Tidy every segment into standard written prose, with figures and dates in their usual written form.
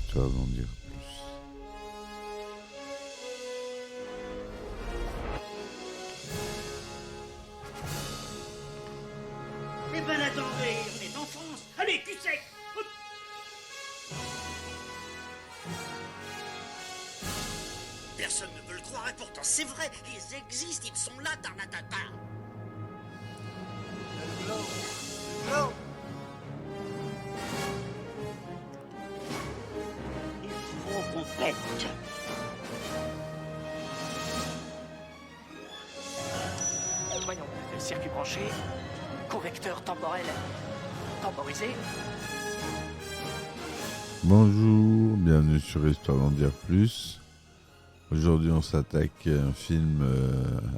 Histoire d'en dire plus. Eh ben attendez, on est en France. Allez, cul sec. Hop. Personne ne veut le croire et pourtant c'est vrai, ils existent, ils sont là, Tarnatata. Glow. Il faut qu'on pète. Voyons, circuit branché, correcteur temporel temporisé. Bonjour, bienvenue sur Histoire d'en dire plus. Aujourd'hui, on s'attaque à un film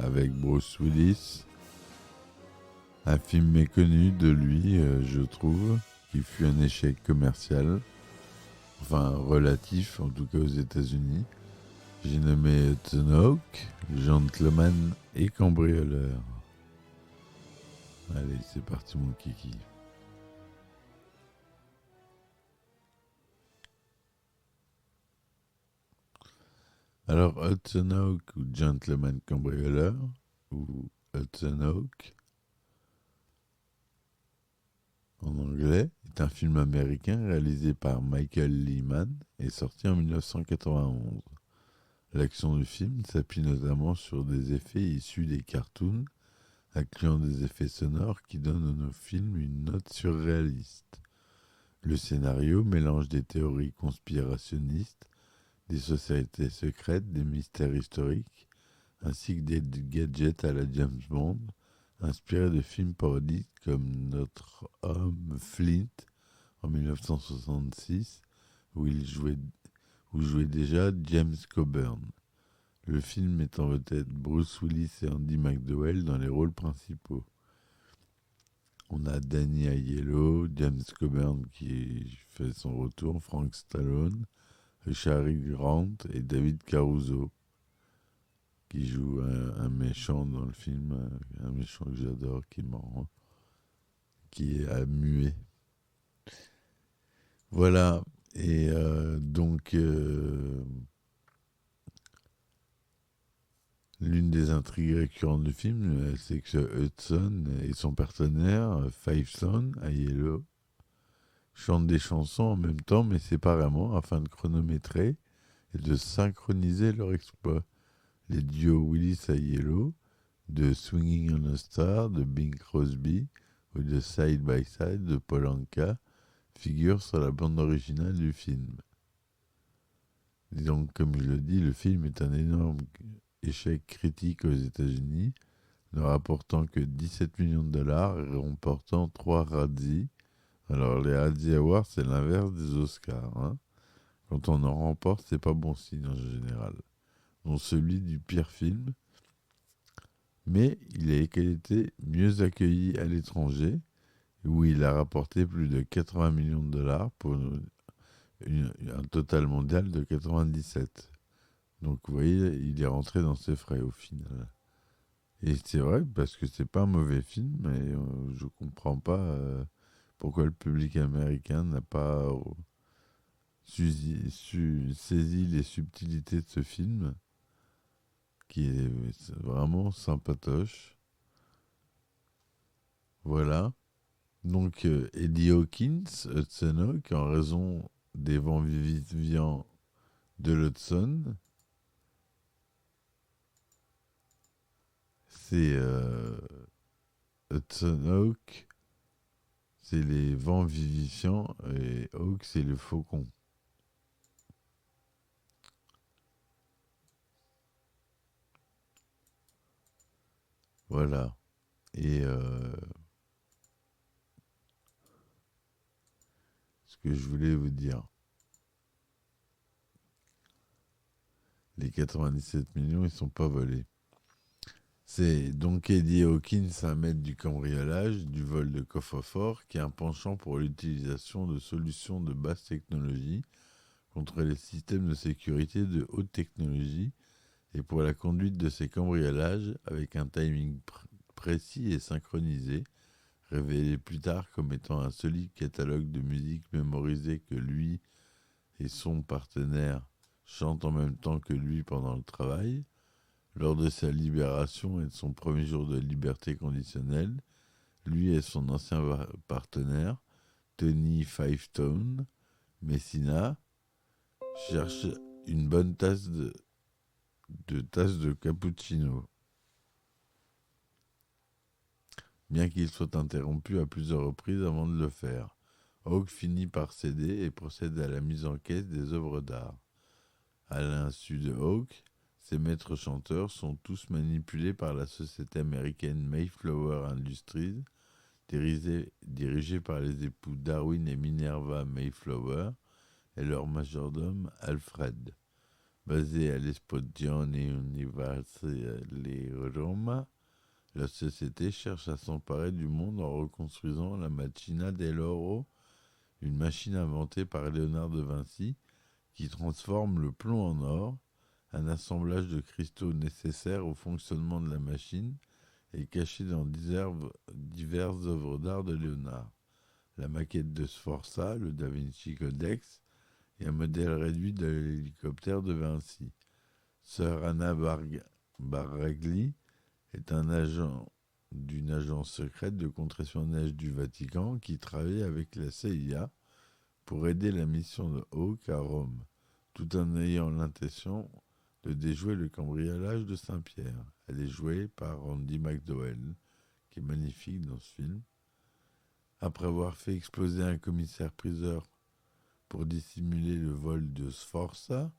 avec Bruce Willis. Un film méconnu de lui, je trouve, qui fut un échec commercial. Enfin, relatif, en tout cas aux États-Unis. J'ai nommé Hudson Hawk, Gentleman et Cambrioleur. Allez, c'est parti mon kiki. Alors, Hudson Hawk ou Gentleman Cambrioleur, ou Hudson Hawk, en anglais, est un film américain réalisé par Michael Lehman et sorti en 1991. L'action du film s'appuie notamment sur des effets issus des cartoons, incluant des effets sonores qui donnent au film une note surréaliste. Le scénario mélange des théories conspirationnistes, des sociétés secrètes, des mystères historiques, ainsi que des gadgets à la James Bond, inspirés de films parodiques comme Notre Homme Flint en 1966, où jouait déjà James Coburn. Le film met en vedette Bruce Willis et Andy McDowell dans les rôles principaux. On a Danny Aiello, James Coburn qui fait son retour, Frank Stallone, Richard Grant et David Caruso qui joue un méchant dans le film, un méchant que j'adore, qui est marrant, qui est muet. Voilà, et donc l'une des intrigues récurrentes du film, c'est que Hudson et son partenaire, Five Son, Aiello, chantent des chansons en même temps mais séparément afin de chronométrer et de synchroniser leur exploit. Les duos Willis-Aiello, de Swinging on a Star de Bing Crosby ou de Side by Side de Paul Anka figurent sur la bande originale du film. Et donc, comme je le dis, le film est un énorme échec critique aux États-Unis, ne rapportant que 17 millions de dollars et remportant 3 Razzies. Alors, les Razzie Awards, c'est l'inverse des Oscars. Hein. Quand on en remporte, c'est pas bon signe en général. Donc, celui du pire film. Mais il a été mieux accueilli à l'étranger, où il a rapporté plus de 80 millions de dollars pour un total mondial de 97. Donc vous voyez, il est rentré dans ses frais au final. Et c'est vrai, parce que c'est pas un mauvais film, mais je comprends pas pourquoi le public américain n'a pas saisi les subtilités de ce film, qui est vraiment sympatoche. Voilà. Donc Eddie Hawkins, Hudson Hawk, en raison des vents vivifiants de l'Hudson, c'est Hudson Hawk, c'est les vents vivifiants et Hawk, c'est le faucon. Voilà. Et ce que je voulais vous dire, les 97 millions, ils sont pas volés. C'est donc Eddie Hawkins, un maître du cambriolage, du vol de coffre-fort, qui a un penchant pour l'utilisation de solutions de basse technologie contre les systèmes de sécurité de haute technologie et pour la conduite de ses cambriolages avec un timing précis et synchronisé, révélé plus tard comme étant un solide catalogue de musique mémorisé que lui et son partenaire chantent en même temps que lui pendant le travail. Lors de sa libération et de son premier jour de liberté conditionnelle, lui et son ancien partenaire, Tony Five Stone Messina, cherchent une bonne tasse de cappuccino. Bien qu'il soit interrompu à plusieurs reprises avant de le faire, Hawk finit par céder et procède à la mise en caisse des œuvres d'art. À l'insu de Hawk, ces maîtres chanteurs sont tous manipulés par la société américaine Mayflower Industries, dirigée par les époux Darwin et Minerva Mayflower et leur majordome Alfred. Basée à l'Esposizione Universale Roma, la société cherche à s'emparer du monde en reconstruisant la Macchina dell'Oro, une machine inventée par Léonard de Vinci qui transforme le plomb en or, un assemblage de cristaux nécessaires au fonctionnement de la machine et caché dans diverses œuvres d'art de Léonard. La maquette de Sforza, le Da Vinci Codex et un modèle réduit de l'hélicoptère de Vinci. Sir Anna Baragli est un agent d'une agence secrète de contre-espionnage du Vatican qui travaille avec la CIA pour aider la mission de Hawk à Rome, tout en ayant l'intention de déjouer le cambriolage de Saint-Pierre. Elle est jouée par Randy McDowell, qui est magnifique dans ce film. Après avoir fait exploser un commissaire-priseur pour dissimuler le vol de Sforza,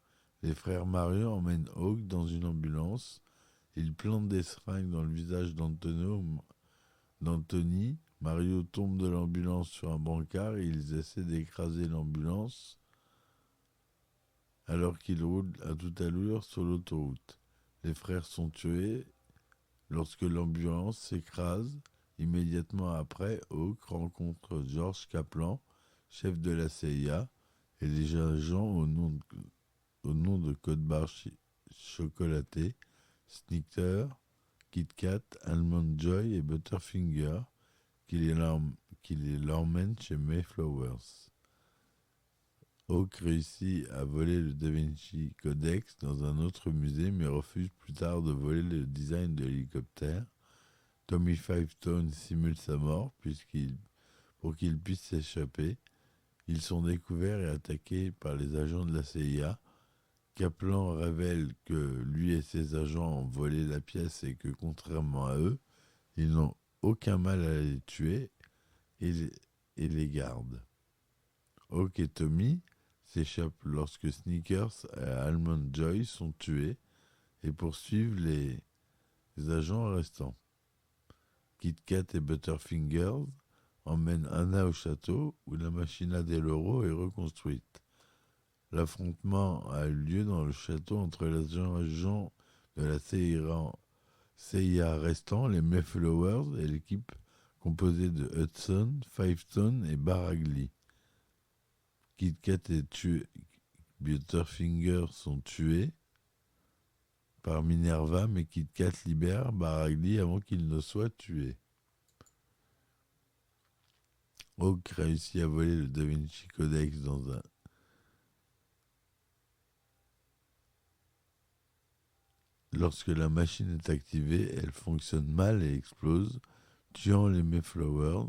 les frères Mario emmènent Hawk dans une ambulance. Ils plantent des seringues dans le visage d'Anthony. Mario tombe de l'ambulance sur un brancard et ils essaient d'écraser l'ambulance alors qu'ils roulent à toute allure sur l'autoroute. Les frères sont tués lorsque l'ambulance s'écrase. Immédiatement après, Hawk rencontre George Kaplan, chef de la CIA, et les agents au nom de code barre chocolaté, Snickers, Kit Kat, Almond Joy et Butterfinger, qui les l'emmènent chez Mayflowers. Hawk réussit à voler le Da Vinci Codex dans un autre musée, mais refuse plus tard de voler le design de l'hélicoptère. Tommy Five Stone simule sa mort pour qu'il puisse s'échapper. Ils sont découverts et attaqués par les agents de la CIA. Kaplan révèle que lui et ses agents ont volé la pièce et que, contrairement à eux, ils n'ont aucun mal à les tuer et les gardent. Hawk et Tommy s'échappent lorsque Snickers et Almond Joy sont tués et poursuivent les agents restants. Kit Kat et Butterfingers emmènent Anna au château où la Machina dell'Oro est reconstruite. L'affrontement a eu lieu dans le château entre les agents de la CIA restants, les Mayflowers, et l'équipe composée de Hudson, Fivestone et Baragli. Kit Kat est tué, Butterfingers sont tués par Minerva, mais Kit Kat libère Baragli avant qu'il ne soit tué. Hawk réussit à voler le Da Vinci Codex Lorsque la machine est activée, elle fonctionne mal et explose, tuant les Mayflowers.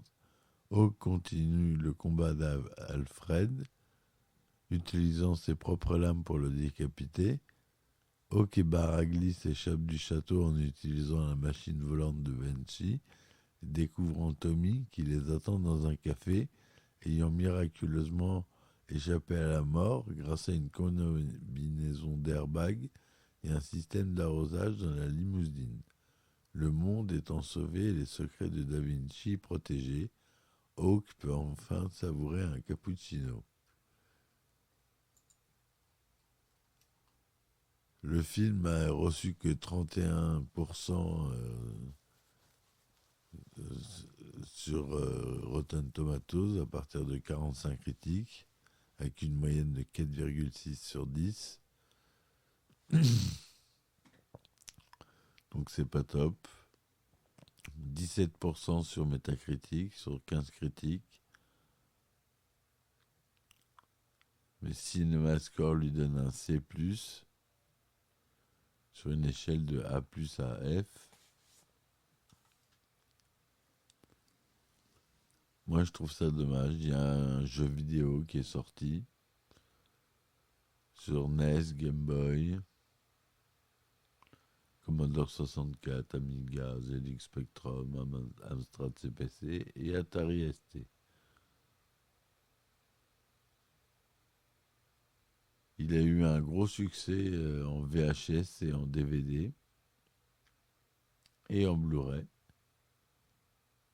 Hawk continue le combat d'Alfred, utilisant ses propres lames pour le décapiter. Hawk et Baragli s'échappent du château en utilisant la machine volante de Vinci, découvrant Tommy qui les attend dans un café, ayant miraculeusement échappé à la mort grâce à une combinaison d'airbag et un système d'arrosage dans la limousine. Le monde étant sauvé et les secrets de Da Vinci protégés, Hawk peut enfin savourer un cappuccino. Le film a reçu que 31% sur Rotten Tomatoes à partir de 45 critiques, avec une moyenne de 4,6 sur 10. Donc c'est pas top. 17% sur Metacritic, sur 15 critiques. Mais CinemaScore lui donne un C+, sur une échelle de A+ à F. Moi, je trouve ça dommage. Il y a un jeu vidéo qui est sorti sur NES, Game Boy, Commodore 64, Amiga, ZX Spectrum, Amstrad CPC et Atari ST. Il a eu un gros succès en VHS et en DVD et en Blu-ray.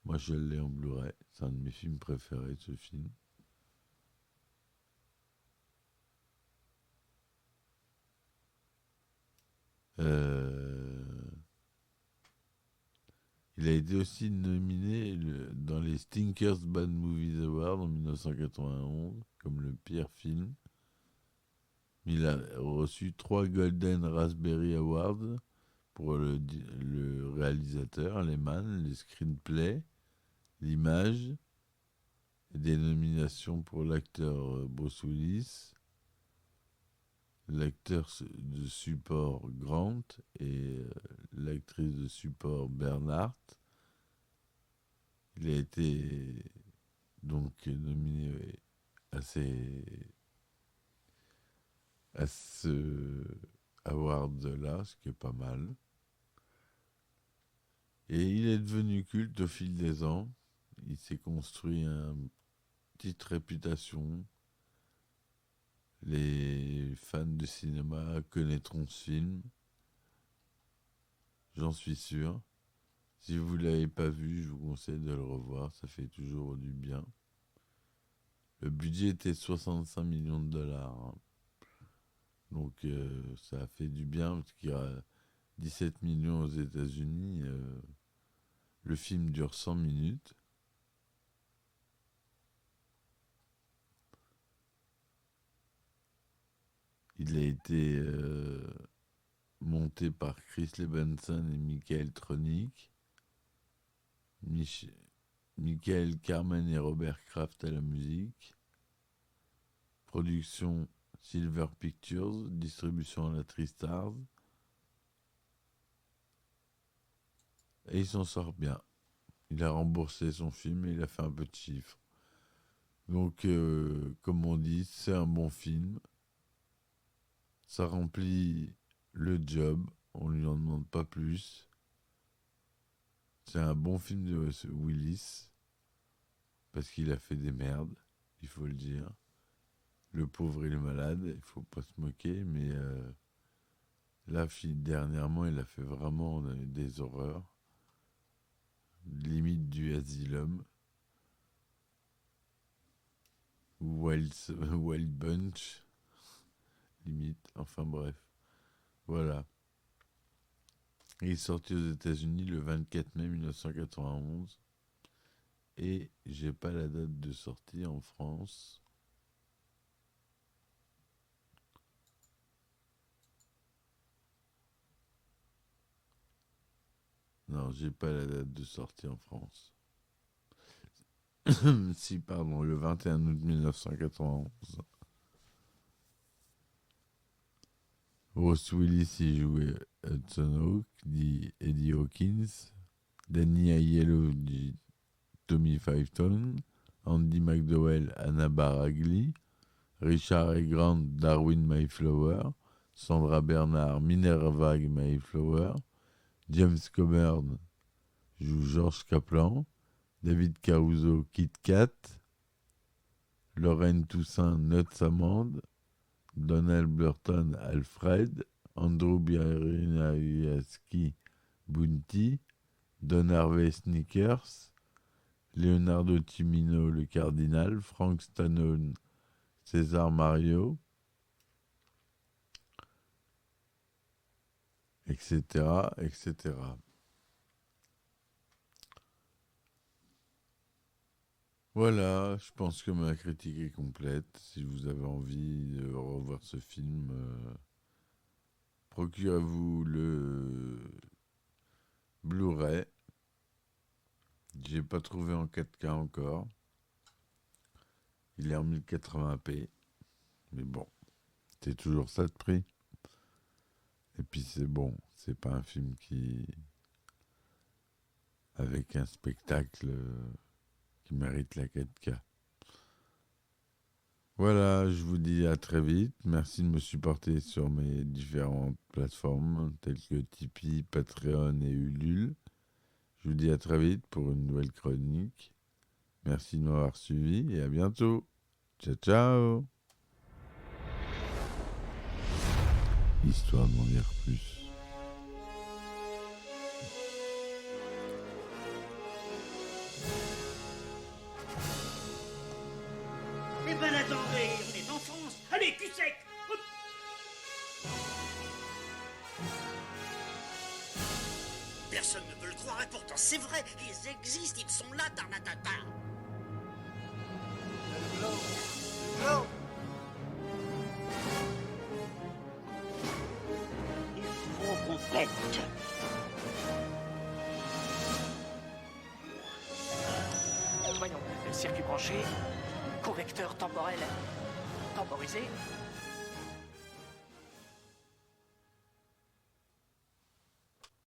Moi, je l'ai en Blu-ray. C'est un de mes films préférés, ce film. Il a été aussi nominé dans les Stinkers Bad Movies Awards en 1991 comme le pire film. Il a reçu 3 Golden Raspberry Awards pour le réalisateur, les man, les screenplays, l'image, et des nominations pour l'acteur Bruce Willis, l'acteur de support Grant et l'actrice de support Bernhardt. Il a été donc nominé à ce award-là, ce qui est pas mal. Et il est devenu culte au fil des ans. Il s'est construit une petite réputation. Les fans de cinéma connaîtront ce film. J'en suis sûr. Si vous ne l'avez pas vu, je vous conseille de le revoir. Ça fait toujours du bien. Le budget était 65 millions de dollars. Hein. Donc ça a fait du bien parce qu'il y a 17 millions aux États-Unis. Le film dure 100 minutes. Il a été monté par Chris Lebenson et Michael Tronick. Michael Carmen et Robert Kraft à la musique. Production Silver Pictures, distribution à la TriStars. Et il s'en sort bien. Il a remboursé son film et il a fait un peu de chiffres. Donc, comme on dit, c'est un bon film. Ça remplit le job. On ne lui en demande pas plus. C'est un bon film de Willis. Parce qu'il a fait des merdes, il faut le dire. Le pauvre, il est malade, il faut pas se moquer, mais là, dernièrement, il a fait vraiment des horreurs. Limite du Asylum. Wild Bunch. Limite, enfin bref. Voilà. Il est sorti aux États-Unis le 24 mai 1991. Et j'ai pas la date de sortie en France. Non, j'ai pas la date de sortie en France. Si, pardon, le 21 août 1991. Bruce Willis y jouait Hudson Hawk, dit Eddie Hawkins. Danny Aiello dit Tommy Fiveton. Andy McDowell, Anna Baragli. Richard E. Grant, Darwin Mayflower. Sandra Bernard, Minerva Mayflower. James Coburn joue George Kaplan. David Caruso, Kit Kat. Lorraine Toussaint, Nuts Amande. Donald Burton, Alfred. Andrew Biernayaski, Bounty. Don Harvey, Snickers. Leonardo Cimino, le Cardinal. Frank Stallone, César Mario. Etc., etc. Voilà, je pense que ma critique est complète. Si vous avez envie de revoir ce film, procurez-vous le Blu-ray. J'ai pas trouvé en 4K encore. Il est en 1080p. Mais bon, c'est toujours ça de prix. Et puis c'est bon, c'est pas un film avec un spectacle qui mérite la 4K. Voilà, je vous dis à très vite. Merci de me supporter sur mes différentes plateformes telles que Tipeee, Patreon et Ulule. Je vous dis à très vite pour une nouvelle chronique. Merci de m'avoir suivi et à bientôt. Ciao, ciao. Histoire d'en dire plus. Eh ben attendez, on est en France. Allez, cul sec. Hop. Personne ne veut le croire et pourtant c'est vrai, ils existent, ils sont là, Tarnatata. Le globe. Il faut qu'on pète. Voyons, circuit branché, correcteur temporel temporisé,